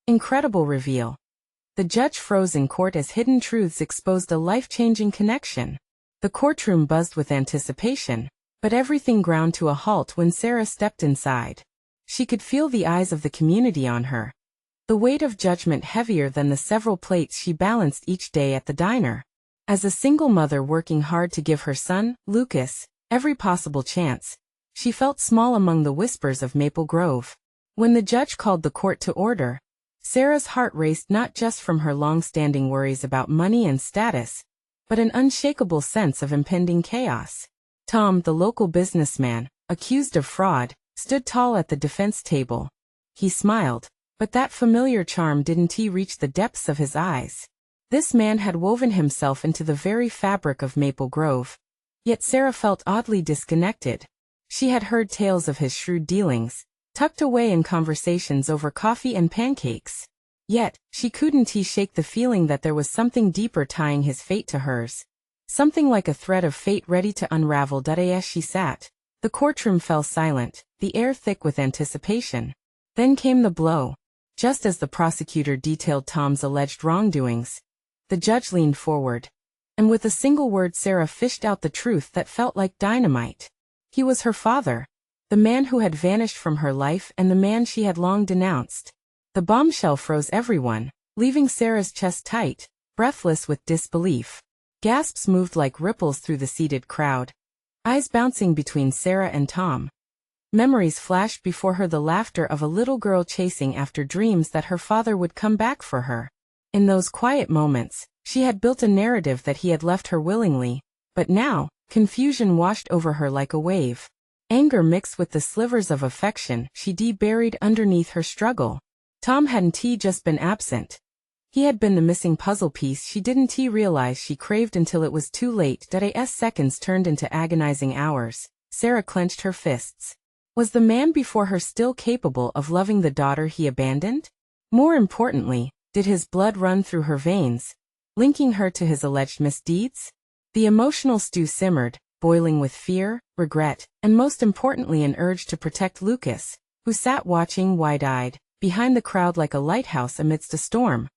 Incredible reveal. The judge froze in court as hidden truths exposed a life-changing connection. The courtroom buzzed with anticipation, but everything ground to a halt when Sarah stepped inside. She could feel the eyes of the community on her, the weight of judgment heavier than the several plates she balanced each day at the diner. As a single mother working hard to give her son, Lucas, every possible chance, she felt small among the whispers of Maple Grove. When the judge called the court to order, Sarah's heart raced not just from her long-standing worries about money and status, but an unshakable sense of impending chaos. Tom, the local businessman, accused of fraud, stood tall at the defense table. He smiled, but that familiar charm didn't reach the depths of his eyes. This man had woven himself into the very fabric of Maple Grove. Yet Sarah felt oddly disconnected. She had heard tales of his shrewd dealings, tucked away in conversations over coffee and pancakes. Yet, she couldn't shake the feeling that there was something deeper tying his fate to hers. Something like a thread of fate ready to unravel. As she sat, the courtroom fell silent, the air thick with anticipation. Then came the blow. Just as the prosecutor detailed Tom's alleged wrongdoings, the judge leaned forward. And with a single word Sarah fished out the truth that felt like dynamite. He was her father. The man who had vanished from her life and the man she had long denounced. The bombshell froze everyone, leaving Sarah's chest tight, breathless with disbelief. Gasps moved like ripples through the seated crowd, eyes bouncing between Sarah and Tom. Memories flashed before her, the laughter of a little girl chasing after dreams that her father would come back for her. In those quiet moments, she had built a narrative that he had left her willingly, but now, confusion washed over her like a wave. Anger mixed with the slivers of affection she buried underneath her struggle. Tom hadn't just been absent. He had been the missing puzzle piece she didn't realize she craved until it was too late. As seconds turned into agonizing hours, Sarah clenched her fists. Was the man before her still capable of loving the daughter he abandoned? More importantly, did his blood run through her veins, linking her to his alleged misdeeds? The emotional stew simmered, boiling with fear, regret, and most importantly an urge to protect Lucas, who sat watching wide-eyed, behind the crowd like a lighthouse amidst a storm.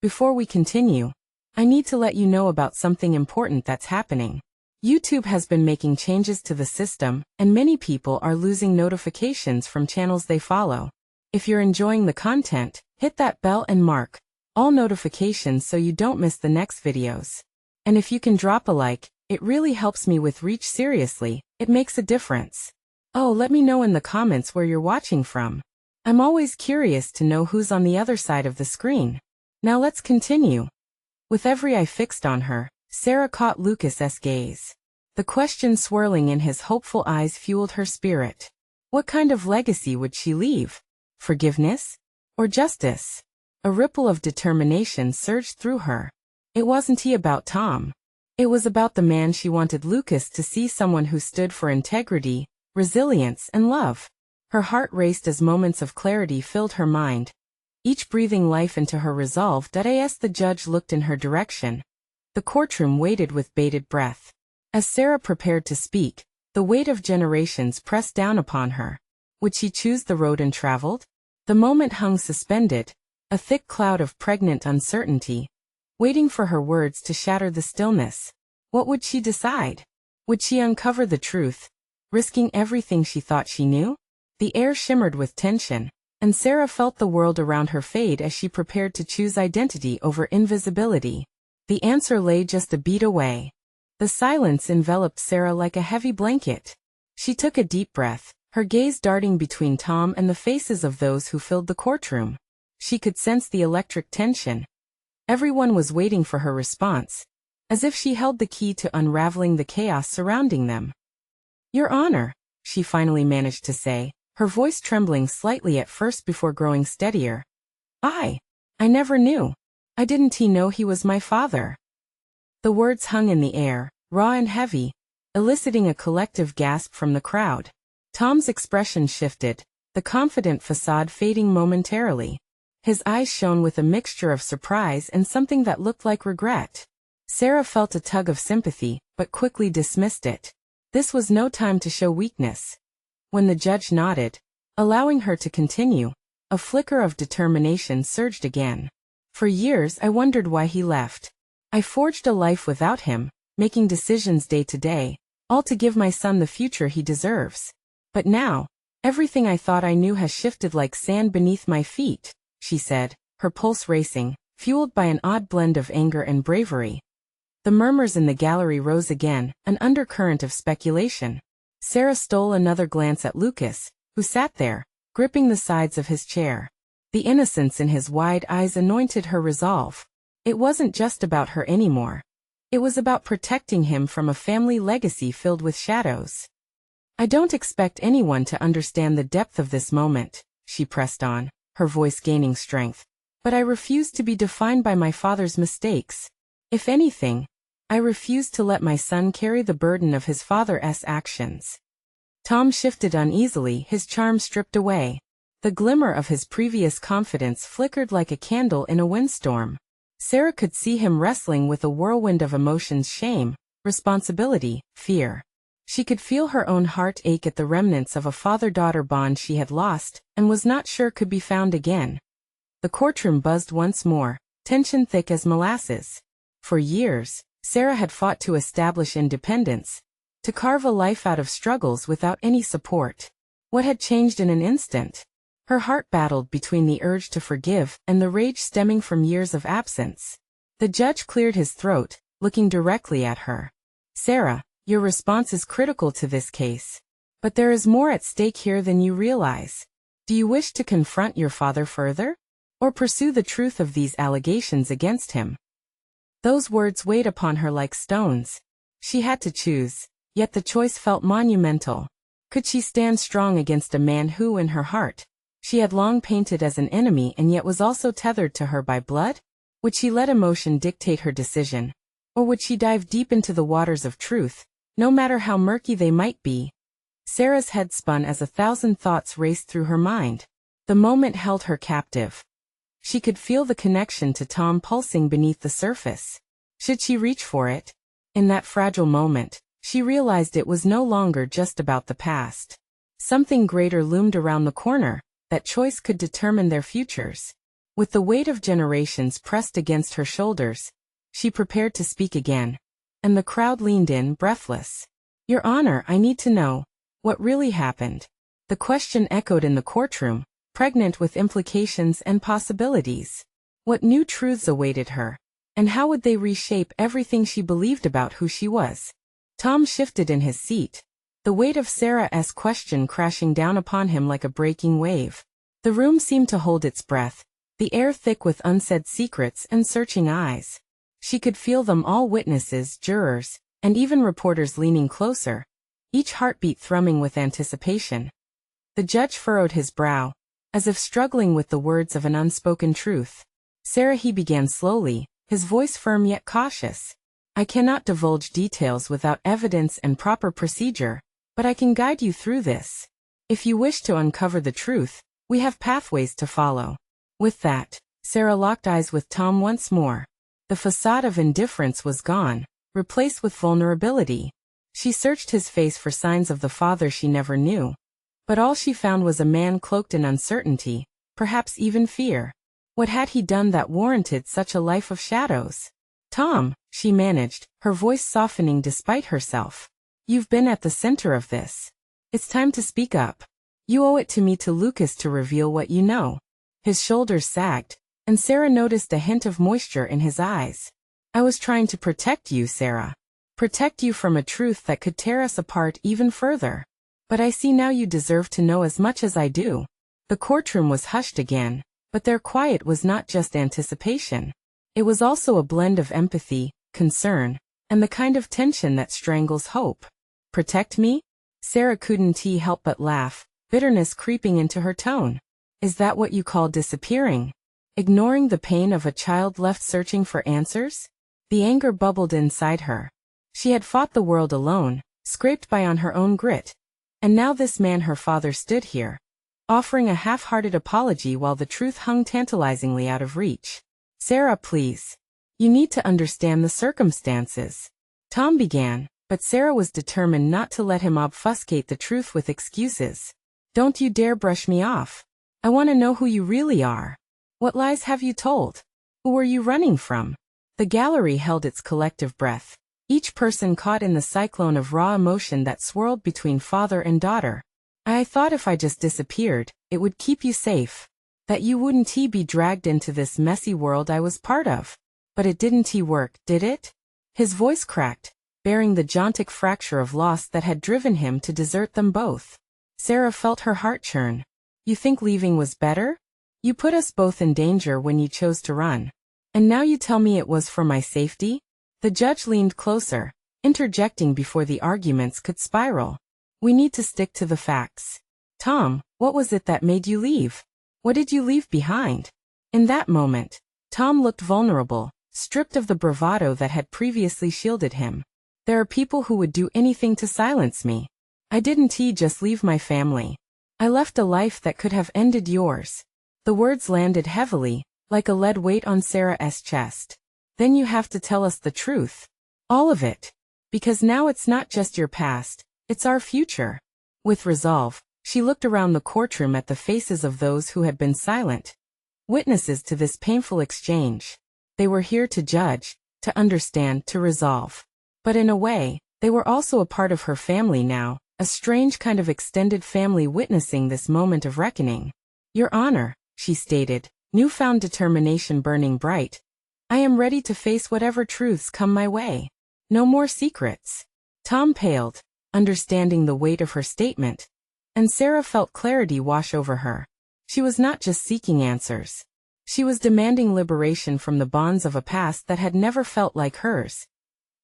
Before we continue, I need to let you know about something important that's happening. YouTube has been making changes to the system, and many people are losing notifications from channels they follow. If you're enjoying the content, hit that bell and mark all notifications so you don't miss the next videos. And if you can drop a like, it really helps me with reach. Seriously, it makes a difference. Oh, let me know in the comments where you're watching from. I'm always curious to know who's on the other side of the screen. Now let's continue. With every eye fixed on her, Sarah caught Lucas's gaze. The question swirling in his hopeful eyes fueled her spirit. What kind of legacy would she leave? Forgiveness? Or justice? A ripple of determination surged through her. It wasn't about Tom. It was about the man she wanted Lucas to see, someone who stood for integrity, resilience, and love. Her heart raced as moments of clarity filled her mind, each breathing life into her resolve. As the judge looked in her direction, the courtroom waited with bated breath. As Sarah prepared to speak, the weight of generations pressed down upon her. Would she choose the road untraveled? The moment hung suspended, a thick cloud of pregnant uncertainty, waiting for her words to shatter the stillness. What would she decide? Would she uncover the truth, risking everything she thought she knew? The air shimmered with tension, and Sarah felt the world around her fade as she prepared to choose identity over invisibility. The answer lay just a beat away. The silence enveloped Sarah like a heavy blanket. She took a deep breath, her gaze darting between Tom and the faces of those who filled the courtroom. She could sense the electric tension. Everyone was waiting for her response, as if she held the key to unraveling the chaos surrounding them. "Your Honor," she finally managed to say, her voice trembling slightly at first before growing steadier. I never knew. I didn't know he was my father." The words hung in the air, raw and heavy, eliciting a collective gasp from the crowd. Tom's expression shifted, the confident facade fading momentarily. His eyes shone with a mixture of surprise and something that looked like regret. Sarah felt a tug of sympathy, but quickly dismissed it. This was no time to show weakness. When the judge nodded, allowing her to continue, A flicker of determination surged again. For years I wondered why he left. I forged a life without him, making decisions day to day, all to give my son the future he deserves. But now, everything I thought I knew has shifted like sand beneath my feet, she said, her pulse racing, fueled by an odd blend of anger and bravery. The murmurs in the gallery rose again, an undercurrent of speculation. Sarah stole another glance at Lucas, who sat there, gripping the sides of his chair. The innocence in his wide eyes anointed her resolve. It wasn't just about her anymore. It was about protecting him from a family legacy filled with shadows. I don't expect anyone to understand the depth of this moment, she pressed on, her voice gaining strength. But I refuse to be defined by my father's mistakes. If anything, I refuse to let my son carry the burden of his father's actions. Tom shifted uneasily, his charm stripped away. The glimmer of his previous confidence flickered like a candle in a windstorm. Sarah could see him wrestling with a whirlwind of emotions: shame, responsibility, fear. She could feel her own heart ache at the remnants of a father-daughter bond she had lost, and was not sure could be found again. The courtroom buzzed once more, tension thick as molasses. For years, Sarah had fought to establish independence, to carve a life out of struggles without any support. What had changed in an instant? Her heart battled between the urge to forgive and the rage stemming from years of absence. The judge cleared his throat, looking directly at her. Sarah, your response is critical to this case. But there is more at stake here than you realize. Do you wish to confront your father further? Or pursue the truth of these allegations against him? Those words weighed upon her like stones. She had to choose, yet the choice felt monumental. Could she stand strong against a man who, in her heart, she had long painted as an enemy and yet was also tethered to her by blood? Would she let emotion dictate her decision? Or would she dive deep into the waters of truth, no matter how murky they might be? Sarah's head spun as 1,000 thoughts raced through her mind. The moment held her captive. She could feel the connection to Tom pulsing beneath the surface. Should she reach for it? In that fragile moment, she realized it was no longer just about the past. Something greater loomed around the corner. That choice could determine their futures. With the weight of generations pressed against her shoulders, she prepared to speak again. And the crowd leaned in, breathless. Your Honor, I need to know what really happened. The question echoed in the courtroom, pregnant with implications and possibilities. What new truths awaited her? And how would they reshape everything she believed about who she was? Tom shifted in his seat, the weight of Sarah's question crashing down upon him like a breaking wave. The room seemed to hold its breath, the air thick with unsaid secrets and searching eyes. She could feel them all, witnesses, jurors, and even reporters leaning closer, each heartbeat thrumming with anticipation. The judge furrowed his brow, as if struggling with the words of an unspoken truth. Sarah, he began slowly, his voice firm yet cautious. I cannot divulge details without evidence and proper procedure, but I can guide you through this. If you wish to uncover the truth, we have pathways to follow. With that, Sarah locked eyes with Tom once more. The facade of indifference was gone, replaced with vulnerability. She searched his face for signs of the father she never knew. But all she found was a man cloaked in uncertainty, perhaps even fear. What had he done that warranted such a life of shadows? Tom, she managed, her voice softening despite herself. You've been at the center of this. It's time to speak up. You owe it to me, to Lucas, to reveal what you know. His shoulders sagged, and Sarah noticed a hint of moisture in his eyes. I was trying to protect you, Sarah. Protect you from a truth that could tear us apart even further. But I see now you deserve to know as much as I do. The courtroom was hushed again, but their quiet was not just anticipation. It was also a blend of empathy, concern, and the kind of tension that strangles hope. Protect me? Sarah couldn't help but laugh, bitterness creeping into her tone. Is that what you call disappearing? Ignoring the pain of a child left searching for answers? The anger bubbled inside her. She had fought the world alone, scraped by on her own grit. And now this man, her father, stood here, offering a half-hearted apology while the truth hung tantalizingly out of reach. Sarah, please. You need to understand the circumstances. Tom began, but Sarah was determined not to let him obfuscate the truth with excuses. Don't you dare brush me off. I want to know who you really are. What lies have you told? Who were you running from? The gallery held its collective breath, each person caught in the cyclone of raw emotion that swirled between father and daughter. I thought if I just disappeared, it would keep you safe. That you wouldn't be dragged into this messy world I was part of. But it didn't work, did it? His voice cracked, bearing the jauntic fracture of loss that had driven him to desert them both. Sarah felt her heart churn. You think leaving was better? You put us both in danger when you chose to run. And now you tell me it was for my safety? The judge leaned closer, interjecting before the arguments could spiral. We need to stick to the facts. Tom, what was it that made you leave? What did you leave behind? In that moment, Tom looked vulnerable, stripped of the bravado that had previously shielded him. There are people who would do anything to silence me. I didn't just leave my family. I left a life that could have ended yours. The words landed heavily, like a lead weight on Sarah's chest. Then you have to tell us the truth. All of it. Because now it's not just your past, it's our future. With resolve, she looked around the courtroom at the faces of those who had been silent. Witnesses to this painful exchange. They were here to judge, to understand, to resolve. But in a way, they were also a part of her family now, a strange kind of extended family witnessing this moment of reckoning. Your Honor, she stated, newfound determination burning bright. I am ready to face whatever truths come my way. No more secrets. Tom paled, understanding the weight of her statement. And Sarah felt clarity wash over her. She was not just seeking answers. She was demanding liberation from the bonds of a past that had never felt like hers.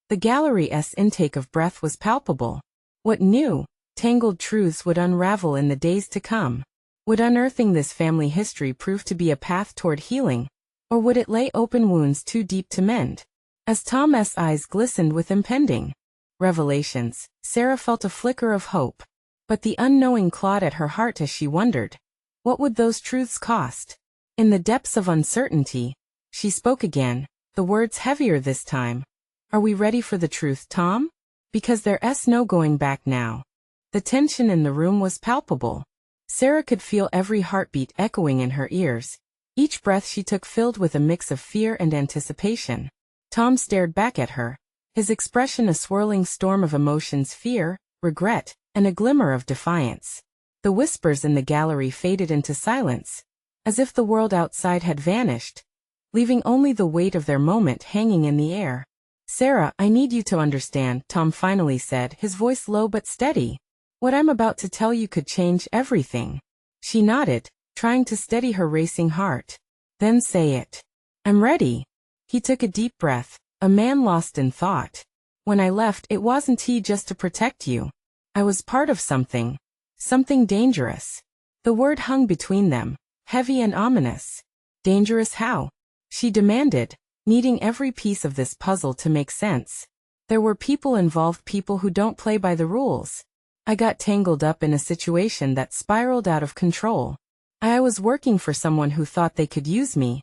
The gallery's intake of breath was palpable. What new, tangled truths would unravel in the days to come? Would unearthing this family history prove to be a path toward healing? Or would it lay open wounds too deep to mend? As Tom's eyes glistened with impending revelations, Sarah felt a flicker of hope. But the unknowing clawed at her heart as she wondered, what would those truths cost? In the depths of uncertainty, she spoke again, the words heavier this time. Are we ready for the truth, Tom? Because there's no going back now. The tension in the room was palpable. Sarah could feel every heartbeat echoing in her ears, each breath she took filled with a mix of fear and anticipation. Tom stared back at her, his expression a swirling storm of emotions: fear, regret, and a glimmer of defiance. The whispers in the gallery faded into silence, as if the world outside had vanished, leaving only the weight of their moment hanging in the air. Sarah, I need you to understand, Tom finally said, his voice low but steady. What I'm about to tell you could change everything. She nodded, trying to steady her racing heart. Then say it. I'm ready. He took a deep breath, a man lost in thought. When I left, it wasn't just to protect you. I was part of something. Something dangerous. The word hung between them, heavy and ominous. Dangerous how? She demanded, needing every piece of this puzzle to make sense. There were people involved, people who don't play by the rules. I got tangled up in a situation that spiraled out of control. I was working for someone who thought they could use me.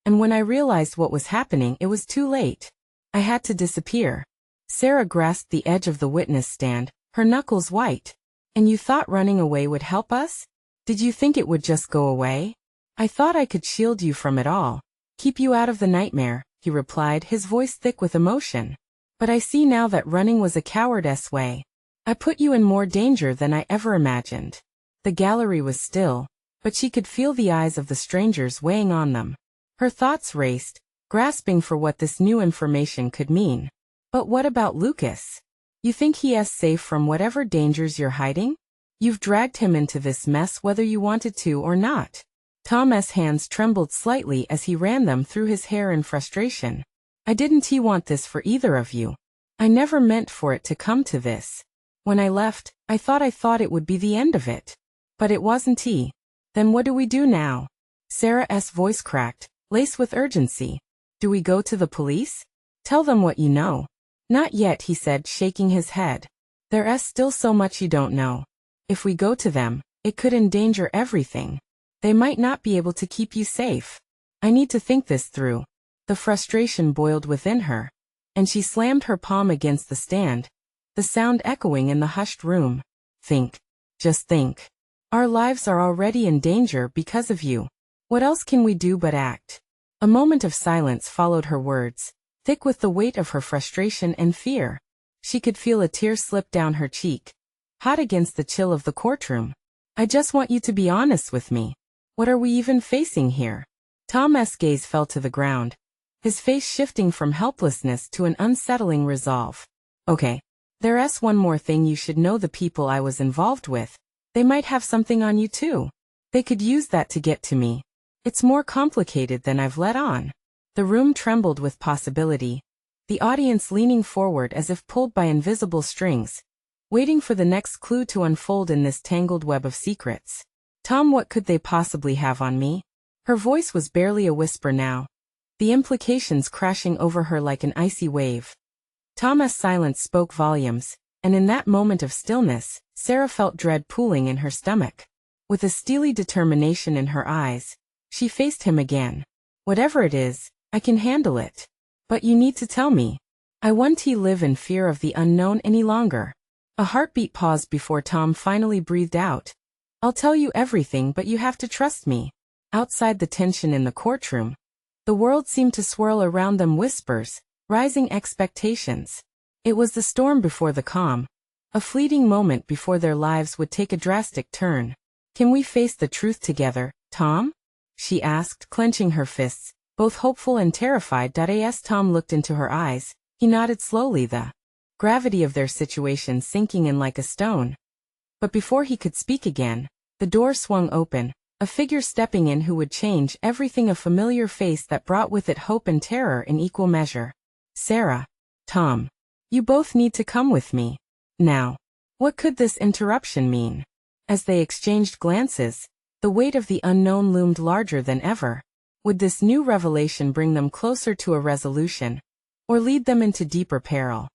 And when I realized what was happening, it was too late. I had to disappear. Sarah grasped the edge of the witness stand, her knuckles white. And you thought running away would help us? Did you think it would just go away? I thought I could shield you from it all. Keep you out of the nightmare, he replied, his voice thick with emotion. But I see now that running was a coward's way. I put you in more danger than I ever imagined. The gallery was still, but she could feel the eyes of the strangers weighing on them. Her thoughts raced, grasping for what this new information could mean. But what about Lucas? You think he is safe from whatever dangers you're hiding? You've dragged him into this mess whether you wanted to or not. Tom's hands trembled slightly as he ran them through his hair in frustration. I didn't want this for either of you. I never meant for it to come to this. When I left, I thought it would be the end of it. But it wasn't. Then what do we do now? Sarah's voice cracked, laced with urgency. Do we go to the police? Tell them what you know. Not yet, he said, shaking his head. There's still so much you don't know. If we go to them, it could endanger everything. They might not be able to keep you safe. I need to think this through. The frustration boiled within her, and she slammed her palm against the stand, the sound echoing in the hushed room. Think. Just think. Our lives are already in danger because of you. What else can we do but act? A moment of silence followed her words, thick with the weight of her frustration and fear. She could feel a tear slip down her cheek, hot against the chill of the courtroom. I just want you to be honest with me. What are we even facing here? Tom's gaze fell to the ground, his face shifting from helplessness to an unsettling resolve. Okay. There's one more thing you should know: the people I was involved with. They might have something on you too. They could use that to get to me. It's more complicated than I've let on. The room trembled with possibility, the audience leaning forward as if pulled by invisible strings, waiting for the next clue to unfold in this tangled web of secrets. Tom, what could they possibly have on me? Her voice was barely a whisper now, the implications crashing over her like an icy wave. Tom's silence spoke volumes, and in that moment of stillness, Sarah felt dread pooling in her stomach. With a steely determination in her eyes, she faced him again. Whatever it is, I can handle it. But you need to tell me. I won't live in fear of the unknown any longer. A heartbeat paused before Tom finally breathed out. I'll tell you everything, but you have to trust me. Outside the tension in the courtroom, the world seemed to swirl around them, whispers, rising expectations. It was the storm before the calm, a fleeting moment before their lives would take a drastic turn. Can we face the truth together, Tom? She asked, clenching her fists, both hopeful and terrified. As Tom looked into her eyes, he nodded slowly, the gravity of their situation sinking in like a stone. But before he could speak again, the door swung open, a figure stepping in who would change everything, a familiar face that brought with it hope and terror in equal measure. Sarah. Tom. You both need to come with me. Now. What could this interruption mean? As they exchanged glances, the weight of the unknown loomed larger than ever. Would this new revelation bring them closer to a resolution, or lead them into deeper peril?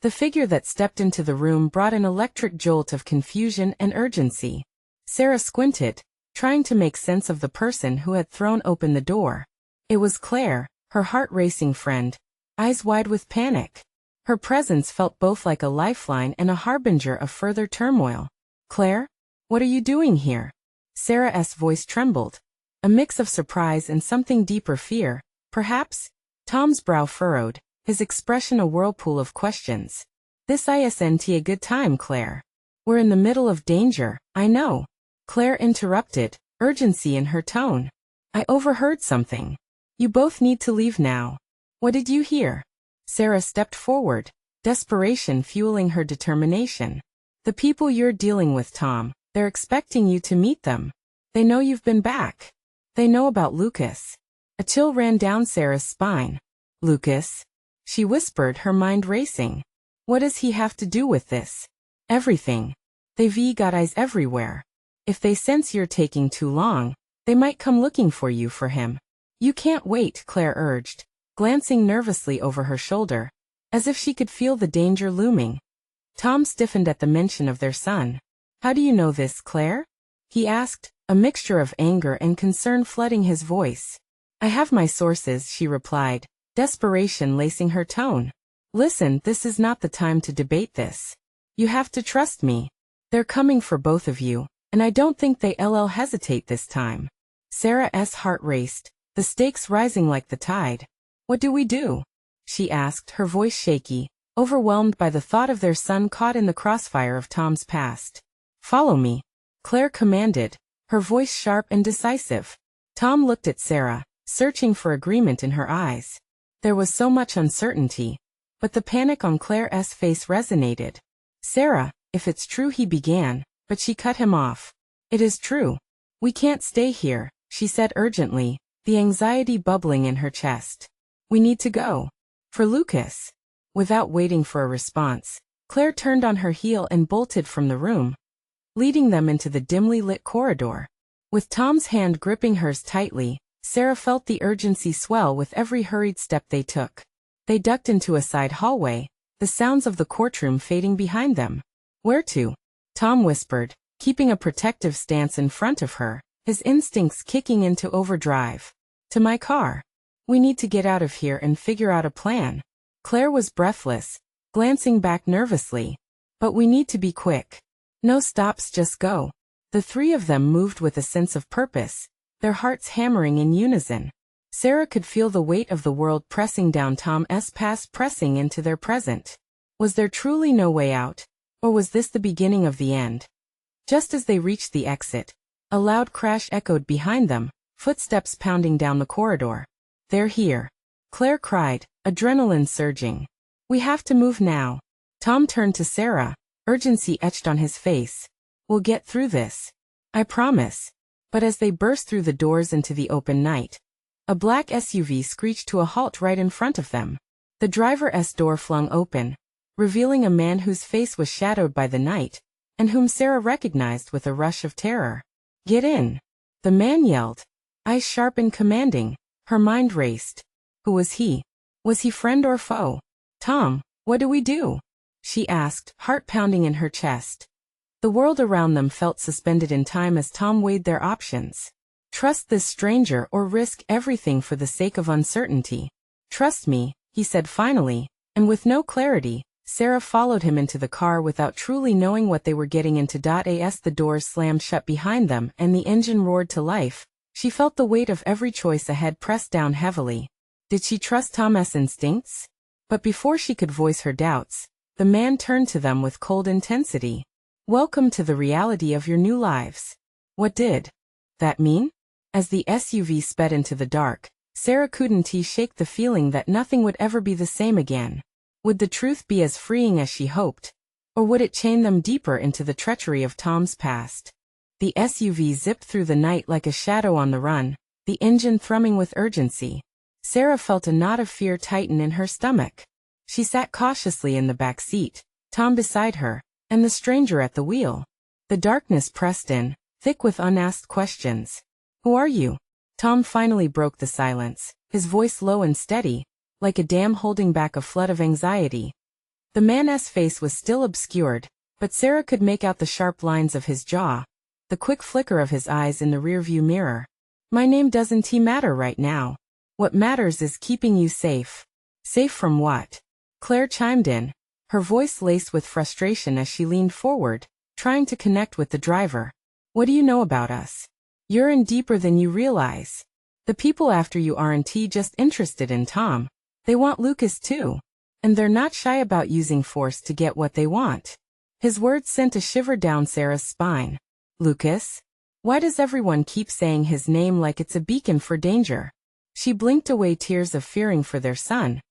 The figure that stepped into the room brought an electric jolt of confusion and urgency. Sarah squinted, trying to make sense of the person who had thrown open the door. It was Claire, her heart-racing friend, eyes wide with panic. Her presence felt both like a lifeline and a harbinger of further turmoil. Claire? What are you doing here? Sarah's voice trembled, a mix of surprise and something deeper, fear, perhaps? Tom's brow furrowed, his expression a whirlpool of questions. This isn't a good time, Claire. We're in the middle of danger, I know. Claire interrupted, urgency in her tone. I overheard something. You both need to leave now. What did you hear? Sarah stepped forward, desperation fueling her determination. The people you're dealing with, Tom, they're expecting you to meet them. They know you've been back. They know about Lucas. A chill ran down Sarah's spine. Lucas? She whispered, her mind racing. What does he have to do with this? Everything. They've got eyes everywhere. If they sense you're taking too long, they might come looking for you, for him. You can't wait, Claire urged, glancing nervously over her shoulder, as if she could feel the danger looming. Tom stiffened at the mention of their son. How do you know this, Claire? He asked, a mixture of anger and concern flooding his voice. I have my sources, she replied, desperation lacing her tone. Listen, this is not the time to debate this. You have to trust me. They're coming for both of you, and I don't think they'll hesitate this time. Sarah's heart raced, the stakes rising like the tide. What do we do? She asked, her voice shaky, overwhelmed by the thought of their son caught in the crossfire of Tom's past. Follow me, Claire commanded, her voice sharp and decisive. Tom looked at Sarah, searching for agreement in her eyes. There was so much uncertainty, but the panic on Claire's face resonated. Sarah, if it's true, he began, but she cut him off. It is true. We can't stay here, she said urgently, the anxiety bubbling in her chest. We need to go. For Lucas. Without waiting for a response, Claire turned on her heel and bolted from the room, leading them into the dimly lit corridor. With Tom's hand gripping hers tightly, Sarah felt the urgency swell with every hurried step they took. They ducked into a side hallway, the sounds of the courtroom fading behind them. Where to? Tom whispered, keeping a protective stance in front of her, his instincts kicking into overdrive. To my car. We need to get out of here and figure out a plan. Claire was breathless, glancing back nervously. But we need to be quick. No stops, just go. The three of them moved with a sense of purpose, their hearts hammering in unison. Sarah could feel the weight of the world pressing down Tom's past, pressing into their present. Was there truly no way out? Or was this the beginning of the end? Just as they reached the exit, a loud crash echoed behind them, footsteps pounding down the corridor. "They're here," Claire cried, adrenaline surging. "We have to move now." Tom turned to Sarah, urgency etched on his face. "We'll get through this. I promise." But as they burst through the doors into the open night, a black SUV screeched to a halt right in front of them. The driver's door flung open, revealing a man whose face was shadowed by the night, and whom Sarah recognized with a rush of terror. "Get in!" the man yelled, eyes sharp and commanding. Her mind raced. Who was he? Was he friend or foe? "Tom, what do we do?" she asked, heart pounding in her chest. The world around them felt suspended in time as Tom weighed their options. Trust this stranger or risk everything for the sake of uncertainty. "Trust me," he said finally, and with no clarity, Sarah followed him into the car without truly knowing what they were getting into. As the doors slammed shut behind them and the engine roared to life, she felt the weight of every choice ahead pressed down heavily. Did she trust Tom's instincts? But before she could voice her doubts, the man turned to them with cold intensity. "Welcome to the reality of your new lives." What did that mean? As the SUV sped into the dark, Sarah couldn't shake the feeling that nothing would ever be the same again. Would the truth be as freeing as she hoped? Or would it chain them deeper into the treachery of Tom's past? The SUV zipped through the night like a shadow on the run, the engine thrumming with urgency. Sarah felt a knot of fear tighten in her stomach. She sat cautiously in the back seat, Tom beside her, and the stranger at the wheel. The darkness pressed in, thick with unasked questions. "Who are you?" Tom finally broke the silence, his voice low and steady, like a dam holding back a flood of anxiety. The man's face was still obscured, but Sarah could make out the sharp lines of his jaw, the quick flicker of his eyes in the rearview mirror. "My name doesn't matter right now. What matters is keeping you safe." "Safe from what?" Claire chimed in, her voice laced with frustration as she leaned forward, trying to connect with the driver. "What do you know about us? You're in deeper than you realize. The people after you aren't just interested in Tom. They want Lucas too. And they're not shy about using force to get what they want." His words sent a shiver down Sarah's spine. "Lucas? Why does everyone keep saying his name like it's a beacon for danger?" She blinked away tears of fearing for their son,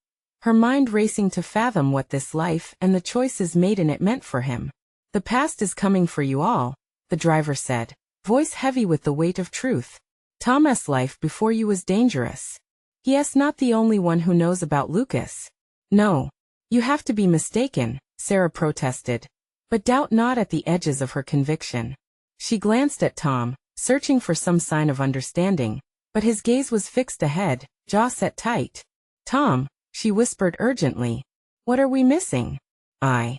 her mind racing to fathom what this life and the choices made in it meant for him. "The past is coming for you all," the driver said, voice heavy with the weight of truth. "Tom's life before you was dangerous. He's not the only one who knows about Lucas." "No. You have to be mistaken," Sarah protested, but doubt not at the edges of her conviction. She glanced at Tom, searching for some sign of understanding, but his gaze was fixed ahead, jaw set tight. "Tom," she whispered urgently, "what are we missing?" I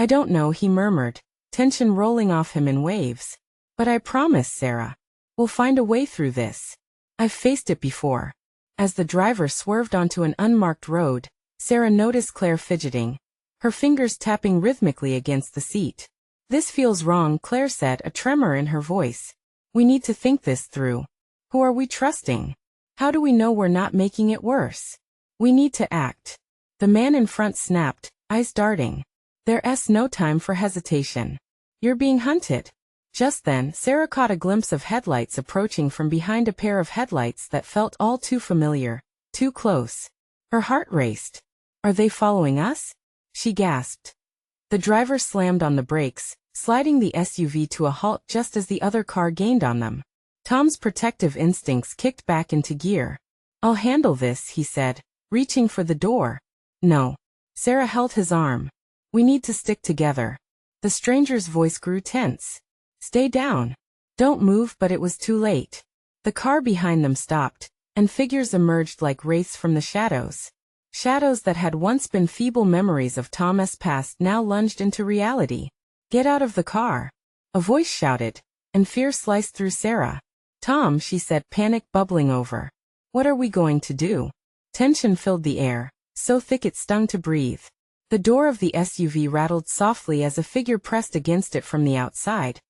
don't know," he murmured, tension rolling off him in waves. "But I promise, Sarah, we'll find a way through this. I've faced it before." As the driver swerved onto an unmarked road, Sarah noticed Claire fidgeting, her fingers tapping rhythmically against the seat. "This feels wrong," Claire said, a tremor in her voice. "We need to think this through. Who are we trusting? How do we know we're not making it worse? We need to act." The man in front snapped, eyes darting. "There's no time for hesitation. You're being hunted." Just then, Sarah caught a glimpse of headlights approaching from behind, a pair of headlights that felt all too familiar, too close. Her heart raced. "Are they following us?" she gasped. The driver slammed on the brakes, sliding the SUV to a halt just as the other car gained on them. Tom's protective instincts kicked back into gear. "I'll handle this," he said, reaching for the door. "No." Sarah held his arm. "We need to stick together." The stranger's voice grew tense. "Stay down. Don't move," but it was too late. The car behind them stopped, and figures emerged like wraiths from the shadows. Shadows that had once been feeble memories of Tom's past now lunged into reality. "Get out of the car," a voice shouted, and fear sliced through Sarah. "Tom," she said, panic bubbling over. "What are we going to do?" Tension filled the air, so thick it stung to breathe. The door of the SUV rattled softly as a figure pressed against it from the outside.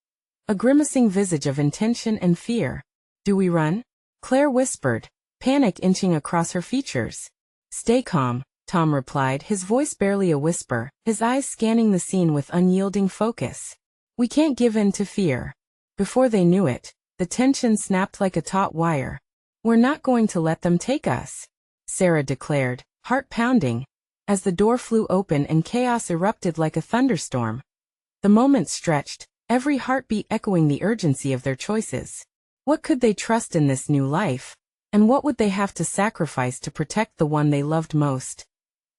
a grimacing visage of intention and fear. "Do we run?" Claire whispered, panic inching across her features. "Stay calm," Tom replied, his voice barely a whisper, his eyes scanning the scene with unyielding focus. "We can't give in to fear." Before they knew it, the tension snapped like a taut wire. "We're not going to let them take us," Sarah declared, heart pounding, as the door flew open and chaos erupted like a thunderstorm. The moment stretched, every heartbeat echoing the urgency of their choices. What could they trust in this new life? And what would they have to sacrifice to protect the one they loved most?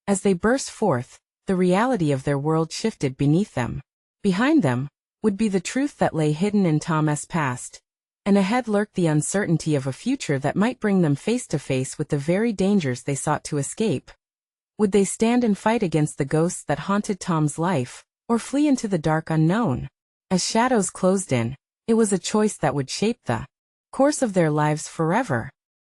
As they burst forth, the reality of their world shifted beneath them. Behind them would be the truth that lay hidden in Tom's past, and ahead lurked the uncertainty of a future that might bring them face to face with the very dangers they sought to escape. Would they stand and fight against the ghosts that haunted Tom's life, or flee into the dark unknown? As shadows closed in, it was a choice that would shape the course of their lives forever.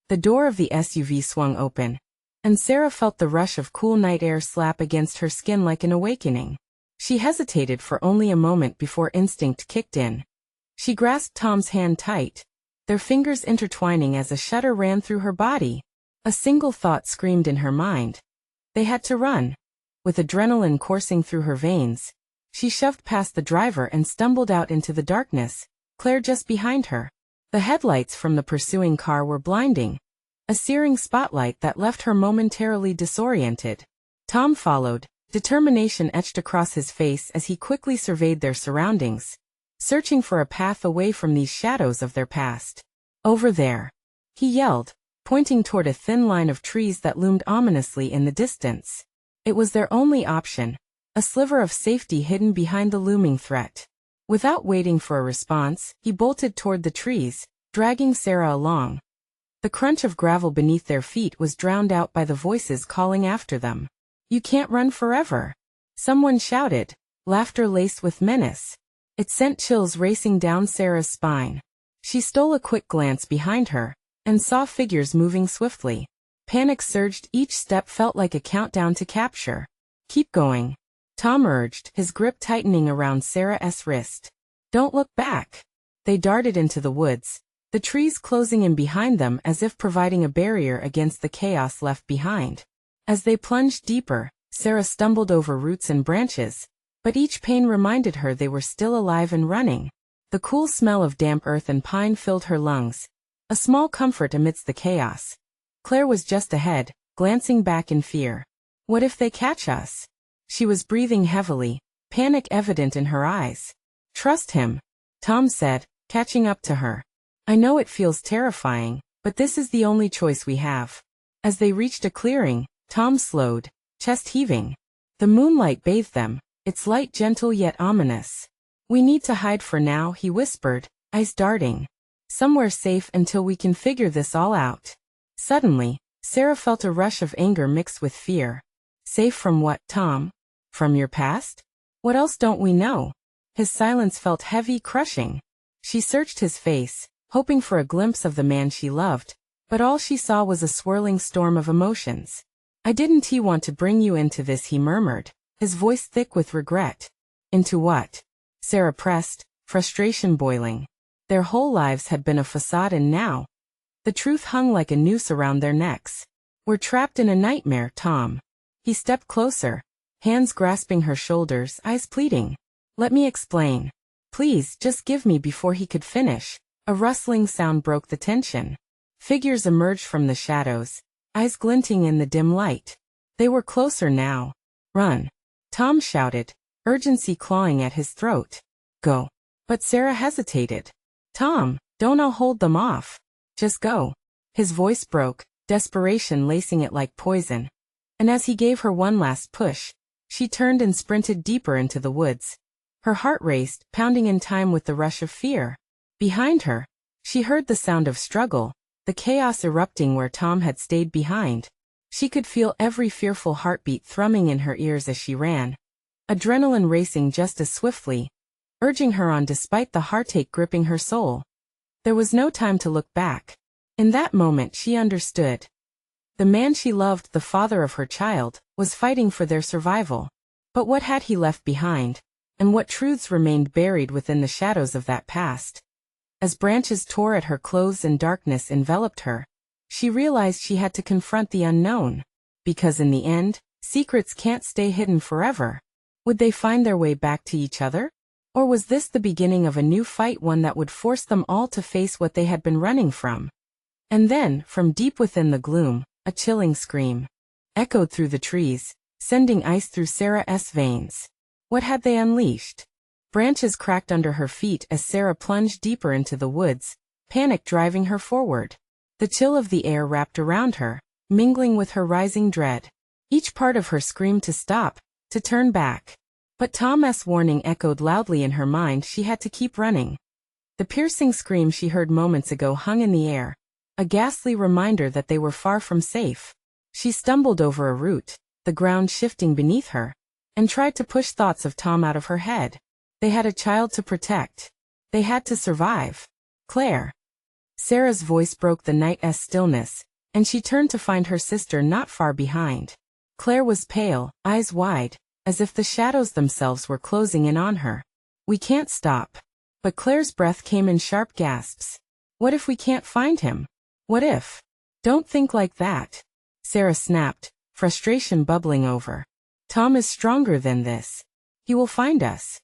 The door of the SUV swung open, and Sarah felt the rush of cool night air slap against her skin like an awakening. She hesitated for only a moment before instinct kicked in. She grasped Tom's hand tight, their fingers intertwining as a shudder ran through her body. A single thought screamed in her mind. They had to run. With adrenaline coursing through her veins, she shoved past the driver and stumbled out into the darkness, Claire just behind her. The headlights from the pursuing car were blinding, a searing spotlight that left her momentarily disoriented. Tom followed, determination etched across his face as he quickly surveyed their surroundings, searching for a path away from these shadows of their past. "Over there," he yelled, pointing toward a thin line of trees that loomed ominously in the distance. It was their only option, a sliver of safety hidden behind the looming threat. Without waiting for a response, he bolted toward the trees, dragging Sarah along. The crunch of gravel beneath their feet was drowned out by the voices calling after them. "You can't run forever," someone shouted, laughter laced with menace. It sent chills racing down Sarah's spine. She stole a quick glance behind her, and saw figures moving swiftly. Panic surged, each step felt like a countdown to capture. "Keep going," Tom urged, his grip tightening around Sarah's wrist. "Don't look back." They darted into the woods, the trees closing in behind them as if providing a barrier against the chaos left behind. As they plunged deeper, Sarah stumbled over roots and branches, but each pain reminded her they were still alive and running. The cool smell of damp earth and pine filled her lungs, a small comfort amidst the chaos. Claire was just ahead, glancing back in fear. "What if they catch us?" She was breathing heavily, panic evident in her eyes. "Trust him," Tom said, catching up to her. "I know it feels terrifying, but this is the only choice we have." As they reached a clearing, Tom slowed, chest heaving. The moonlight bathed them, its light gentle yet ominous. "We need to hide for now," he whispered, eyes darting. "Somewhere safe until we can figure this all out." Suddenly, Sarah felt a rush of anger mixed with fear. "Safe from what, Tom? From your past? What else don't we know?" His silence felt heavy, crushing. She searched his face, hoping for a glimpse of the man she loved, but all she saw was a swirling storm of emotions. "I didn't want to bring you into this," he murmured, his voice thick with regret. "Into what?" Sarah pressed, frustration boiling. Their whole lives had been a facade, and now the truth hung like a noose around their necks. "We're trapped in a nightmare, Tom." He stepped closer, hands grasping her shoulders, eyes pleading. "Let me explain. Please, just give me." Before he could finish, a rustling sound broke the tension. Figures emerged from the shadows, eyes glinting in the dim light. They were closer now. "Run," Tom shouted, urgency clawing at his throat. "Go." But Sarah hesitated. "Tom, don't. I'll hold them off. Just go." His voice broke, desperation lacing it like poison. And as he gave her one last push, she turned and sprinted deeper into the woods. Her heart raced, pounding in time with the rush of fear. Behind her, she heard the sound of struggle, the chaos erupting where Tom had stayed behind. She could feel every fearful heartbeat thrumming in her ears as she ran, adrenaline racing just as swiftly, urging her on despite the heartache gripping her soul. There was no time to look back. In that moment she understood. The man she loved, the father of her child, was fighting for their survival. But what had he left behind? and what truths remained buried within the shadows of that past. As branches tore at her clothes and darkness enveloped her, she realized she had to confront the unknown. Because in the end, secrets can't stay hidden forever. Would they find their way back to each other? Or was this the beginning of a new fight, one that would force them all to face what they had been running from? And then, from deep within the gloom, a chilling scream echoed through the trees, sending ice through Sarah's veins. What had they unleashed? Branches cracked under her feet as Sarah plunged deeper into the woods, panic driving her forward. The chill of the air wrapped around her, mingling with her rising dread. Each part of her screamed to stop, to turn back. But Tom's warning echoed loudly in her mind. She had to keep running. The piercing scream she heard moments ago hung in the air, a ghastly reminder that they were far from safe. She stumbled over a root, the ground shifting beneath her, and tried to push thoughts of Tom out of her head. They had a child to protect. They had to survive. Claire. Sarah's voice broke the night's stillness, and she turned to find her sister not far behind. Claire was pale, eyes wide, as if the shadows themselves were closing in on her. We can't stop. But Claire's breath came in sharp gasps. What if we can't find him? What if? Don't think like that. Sarah snapped, frustration bubbling over. Tom is stronger than this. He will find us.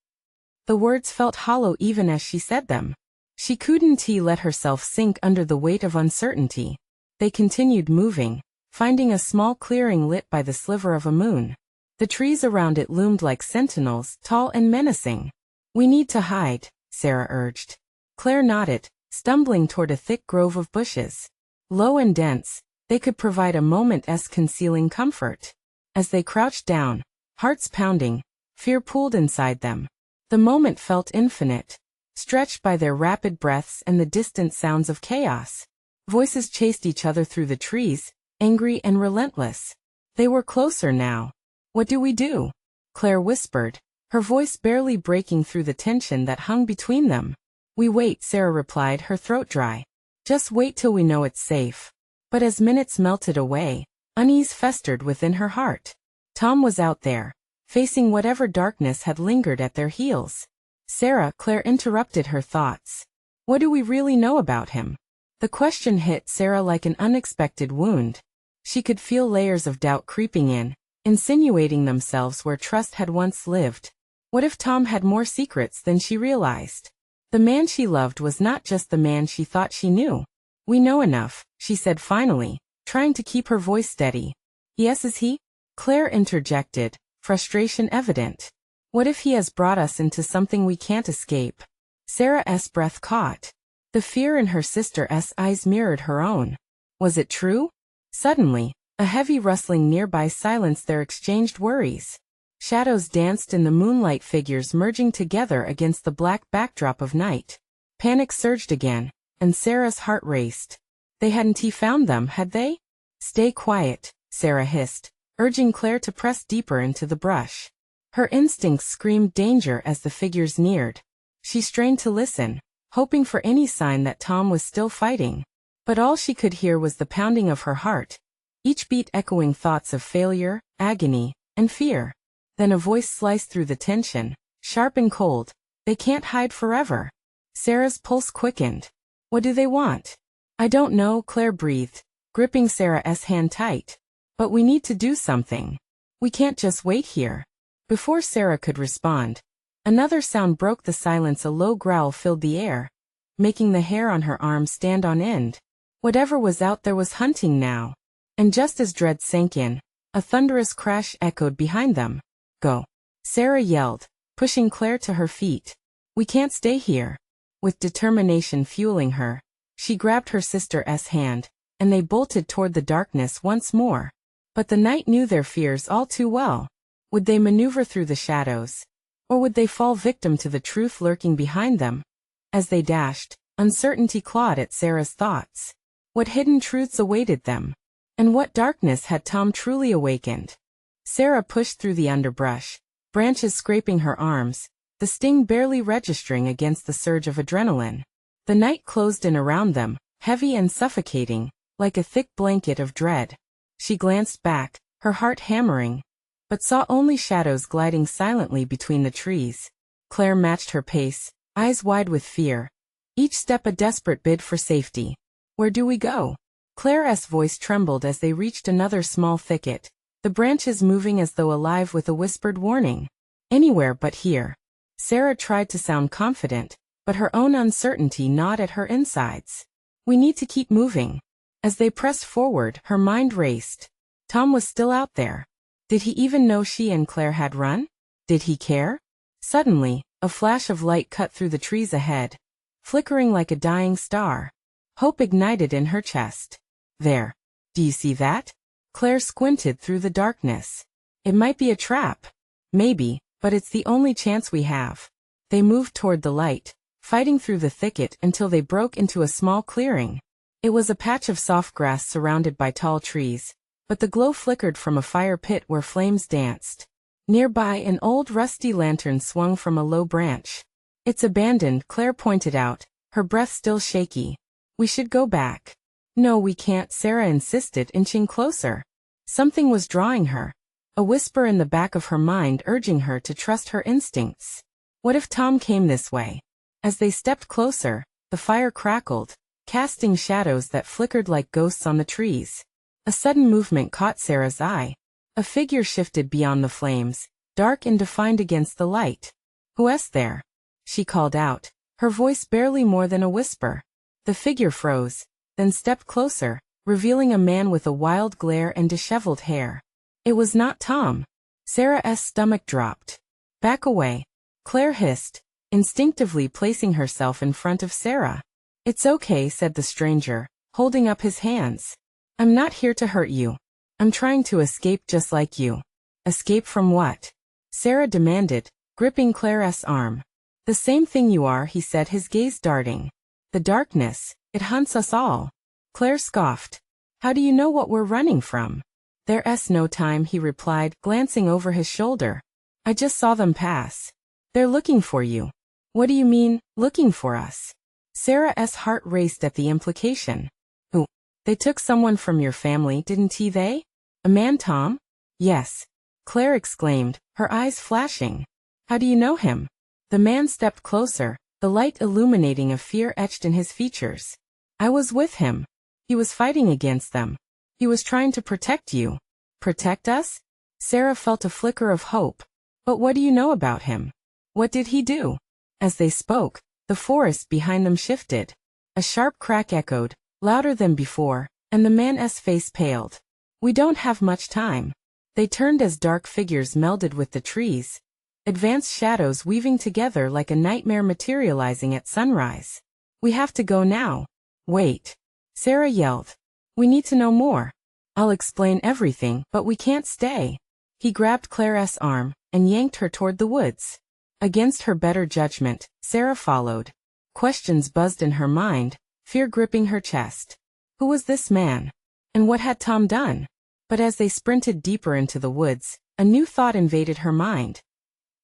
The words felt hollow even as she said them. She couldn't let herself sink under the weight of uncertainty. They continued moving, finding a small clearing lit by the sliver of a moon. The trees around it loomed like sentinels, tall and menacing. We need to hide, Sarah urged. Claire nodded, stumbling toward a thick grove of bushes. Low and dense, they could provide a moment's concealing comfort. As they crouched down, hearts pounding, fear pooled inside them. The moment felt infinite, stretched by their rapid breaths and the distant sounds of chaos. Voices chased each other through the trees, angry and relentless. They were closer now. What do we do? Claire whispered, her voice barely breaking through the tension that hung between them. We wait, Sarah replied, her throat dry. Just wait till we know it's safe. But as minutes melted away, unease festered within her heart. Tom was out there, facing whatever darkness had lingered at their heels. Sarah, Claire interrupted her thoughts. What do we really know about him? The question hit Sarah like an unexpected wound. She could feel layers of doubt creeping in, insinuating themselves where trust had once lived. What if Tom had more secrets than she realized? The man she loved was not just the man she thought she knew. We know enough, she said finally, trying to keep her voice steady. Yes, is he? Claire interjected, frustration evident. What if he has brought us into something we can't escape? Sarah's breath caught. The fear in her sister's eyes mirrored her own. Was it true? Suddenly, a heavy rustling nearby silenced their exchanged worries. Shadows danced in the moonlight, figures merging together against the black backdrop of night. Panic surged again, and Sarah's heart raced. They hadn't found them, had they? Stay quiet, Sarah hissed, urging Claire to press deeper into the brush. Her instincts screamed danger as the figures neared. She strained to listen, hoping for any sign that Tom was still fighting. But all she could hear was the pounding of her heart, each beat echoing thoughts of failure, agony, and fear. Then a voice sliced through the tension, sharp and cold. They can't hide forever. Sarah's pulse quickened. What do they want? I don't know, Claire breathed, gripping Sarah's hand tight. But we need to do something. We can't just wait here. Before Sarah could respond, another sound broke the silence. A low growl filled the air, making the hair on her arm stand on end. Whatever was out there was hunting now. And just as dread sank in, a thunderous crash echoed behind them. Go! Sarah yelled, pushing Claire to her feet. We can't stay here. With determination fueling her, she grabbed her sister's hand, and they bolted toward the darkness once more. But the night knew their fears all too well. Would they maneuver through the shadows? Or would they fall victim to the truth lurking behind them? As they dashed, uncertainty clawed at Sarah's thoughts. What hidden truths awaited them? And what darkness had Tom truly awakened? Sarah pushed through the underbrush, branches scraping her arms, the sting barely registering against the surge of adrenaline. The night closed in around them, heavy and suffocating, like a thick blanket of dread. She glanced back, her heart hammering, but saw only shadows gliding silently between the trees. Claire matched her pace, eyes wide with fear. Each step a desperate bid for safety. Where do we go? Claire's voice trembled as they reached another small thicket, the branches moving as though alive with a whispered warning. Anywhere but here. Sarah tried to sound confident, but her own uncertainty gnawed at her insides. We need to keep moving. As they pressed forward, her mind raced. Tom was still out there. Did he even know she and Claire had run? Did he care? Suddenly, a flash of light cut through the trees ahead, flickering like a dying star. Hope ignited in her chest. There. Do you see that? Claire squinted through the darkness. It might be a trap. Maybe, but it's the only chance we have. They moved toward the light, fighting through the thicket until they broke into a small clearing. It was a patch of soft grass surrounded by tall trees, but the glow flickered from a fire pit where flames danced. Nearby, an old rusty lantern swung from a low branch. It's abandoned, Claire pointed out, her breath still shaky. We should go back. No, we can't, Sarah insisted, inching closer. Something was drawing her. A whisper in the back of her mind urging her to trust her instincts. What if Tom came this way? As they stepped closer, the fire crackled, casting shadows that flickered like ghosts on the trees. A sudden movement caught Sarah's eye. A figure shifted beyond the flames, dark and defined against the light. Who's there? She called out, her voice barely more than a whisper. The figure froze, then stepped closer, revealing a man with a wild glare and disheveled hair. It was not Tom. Sarah's stomach dropped. Back away. Claire hissed, instinctively placing herself in front of Sarah. It's okay, said the stranger, holding up his hands. I'm not here to hurt you. I'm trying to escape just like you. Escape from what? Sarah demanded, gripping Claire's arm. The same thing you are, he said, his gaze darting. The darkness, it hunts us all. Claire scoffed. How do you know what we're running from? There's no time, he replied, glancing over his shoulder. I just saw them pass. They're looking for you. What do you mean, looking for us? Sarah's heart raced at the implication. Who? They took someone from your family, didn't they? A man, Tom? Yes. Claire exclaimed, her eyes flashing. How do you know him? The man stepped closer, the light illuminating a fear etched in his features. I was with him. He was fighting against them. He was trying to protect you. Protect us? Sarah felt a flicker of hope. But what do you know about him? What did he do? As they spoke, the forest behind them shifted. A sharp crack echoed, louder than before, and the man's face paled. We don't have much time. They turned as dark figures melded with the trees, advanced shadows weaving together like a nightmare materializing at sunrise. We have to go now. Wait. Sarah yelled. We need to know more. I'll explain everything, but we can't stay. He grabbed Claire's arm and yanked her toward the woods. Against her better judgment, Sarah followed. Questions buzzed in her mind, fear gripping her chest. Who was this man? And what had Tom done? But as they sprinted deeper into the woods, a new thought invaded her mind.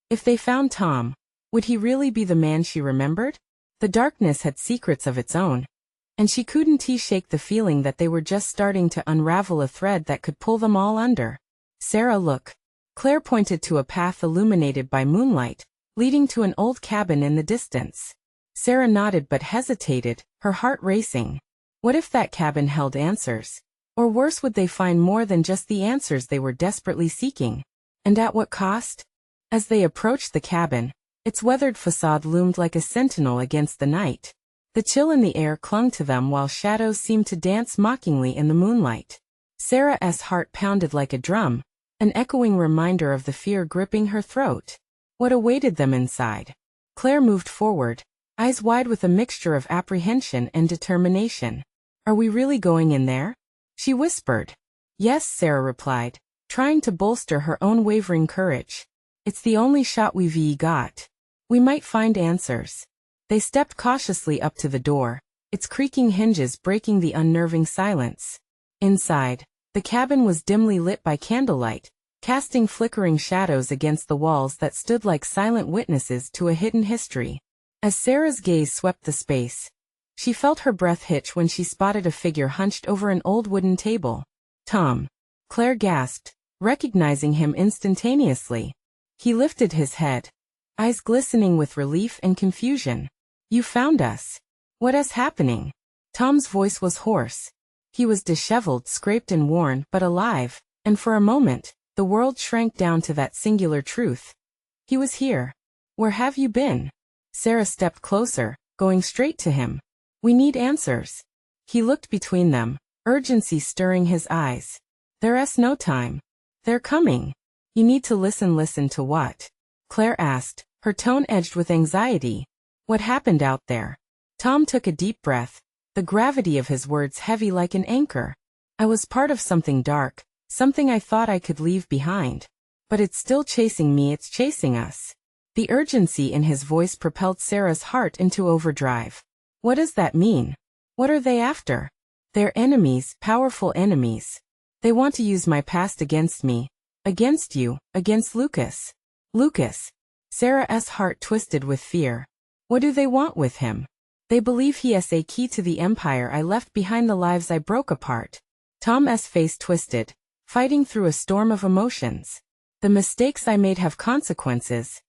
If they found Tom, would he really be the man she remembered? The darkness had secrets of its own, and she couldn't shake the feeling that they were just starting to unravel a thread that could pull them all under. Sarah, look. Claire pointed to a path illuminated by moonlight, leading to an old cabin in the distance. Sarah nodded but hesitated, her heart racing. What if that cabin held answers? Or worse, would they find more than just the answers they were desperately seeking? And at what cost? As they approached the cabin, its weathered facade loomed like a sentinel against the night. The chill in the air clung to them while shadows seemed to dance mockingly in the moonlight. Sarah's heart pounded like a drum, an echoing reminder of the fear gripping her throat. What awaited them inside? Claire moved forward, eyes wide with a mixture of apprehension and determination. Are we really going in there? She whispered. Yes, Sarah replied, trying to bolster her own wavering courage. It's the only shot we've got. We might find answers. They stepped cautiously up to the door, its creaking hinges breaking the unnerving silence. Inside, the cabin was dimly lit by candlelight, casting flickering shadows against the walls that stood like silent witnesses to a hidden history. As Sarah's gaze swept the space, she felt her breath hitch when she spotted a figure hunched over an old wooden table. Tom. Claire gasped, recognizing him instantaneously. He lifted his head. eyes glistening with relief and confusion. You found us. What is happening? Tom's voice was hoarse. He was disheveled, scraped and worn, but alive, and for a moment, the world shrank down to that singular truth. He was here. Where have you been? Sarah stepped closer, going straight to him. We need answers. He looked between them, urgency stirring his eyes. There's no time. They're coming. You need to listen. Listen to what? Claire asked, her tone edged with anxiety. What happened out there? Tom took a deep breath, the gravity of his words heavy like an anchor. I was part of something dark, something I thought I could leave behind. But it's still chasing me, it's chasing us. The urgency in his voice propelled Sarah's heart into overdrive. What does that mean? What are they after? They're enemies, powerful enemies. They want to use my past against me. Against you, against Lucas. Lucas. Sarah's heart twisted with fear. What do they want with him? They believe he is a key to the empire I left behind, the lives I broke apart. Tom's face twisted, fighting through a storm of emotions. The mistakes I made have consequences.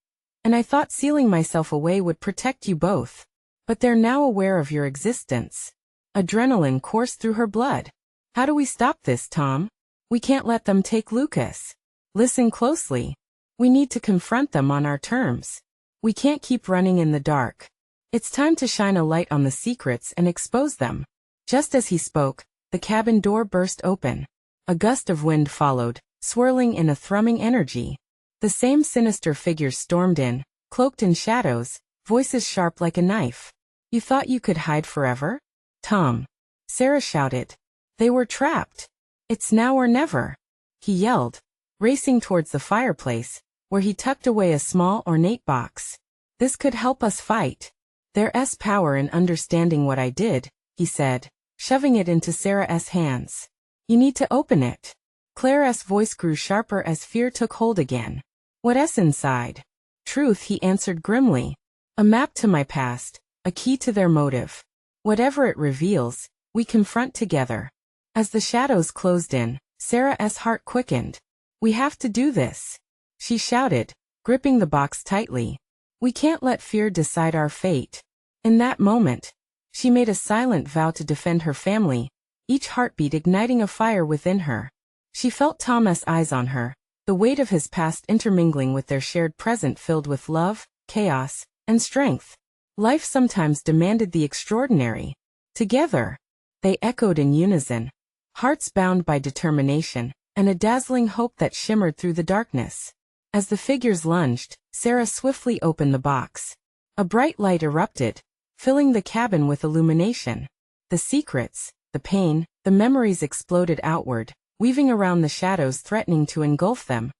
And I thought sealing myself away would protect you both. But they're now aware of your existence. Adrenaline coursed through her blood. How do we stop this, Tom? We can't let them take Lucas. Listen closely. We need to confront them on our terms. We can't keep running in the dark. It's time to shine a light on the secrets and expose them. Just as he spoke, the cabin door burst open. A gust of wind followed, swirling in a thrumming energy. The same sinister figures stormed in, cloaked in shadows, voices sharp like a knife. You thought you could hide forever? Tom. Sarah shouted. They were trapped. It's now or never. He yelled, racing towards the fireplace, where he tucked away a small ornate box. This could help us fight. There's power in understanding what I did, he said, shoving it into Sarah's hands. You need to open it. Claire's voice grew sharper as fear took hold again. What's inside? Truth, he answered grimly. A map to my past, a key to their motive. Whatever it reveals, we confront together. As the shadows closed in, Sarah's heart quickened. We have to do this, she shouted, gripping the box tightly. We can't let fear decide our fate. In that moment, she made a silent vow to defend her family, each heartbeat igniting a fire within her. She felt Tom's eyes on her, the weight of his past intermingling with their shared present filled with love, chaos, and strength. Life sometimes demanded the extraordinary. Together, they echoed in unison, hearts bound by determination, and a dazzling hope that shimmered through the darkness. As the figures lunged, Sarah swiftly opened the box. A bright light erupted, filling the cabin with illumination. The secrets, the pain, the memories exploded outward, weaving around the shadows threatening to engulf them.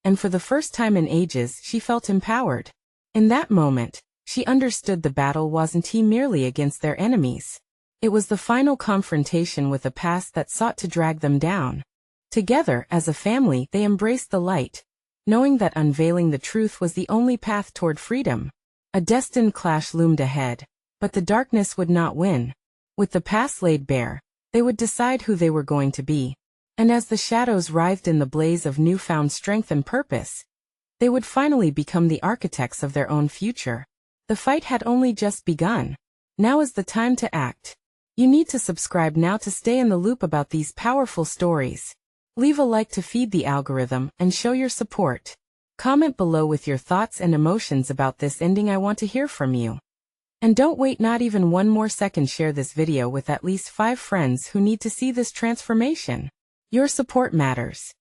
And for the first time in ages she felt empowered. In that moment, she understood the battle wasn't merely against their enemies. It was the final confrontation with a past that sought to drag them down. Together, as a family, they embraced the light, knowing that unveiling the truth was the only path toward freedom. A destined clash loomed ahead, but the darkness would not win. With the past laid bare, they would decide who they were going to be. And as the shadows writhed in the blaze of newfound strength and purpose, they would finally become the architects of their own future. The fight had only just begun. Now is the time to act. You need to subscribe now to stay in the loop about these powerful stories. Leave a like to feed the algorithm and show your support. Comment below with your thoughts and emotions about this ending. I want to hear from you. And don't wait not even one more second. Share this video with at least 5 friends who need to see this transformation. Your support matters.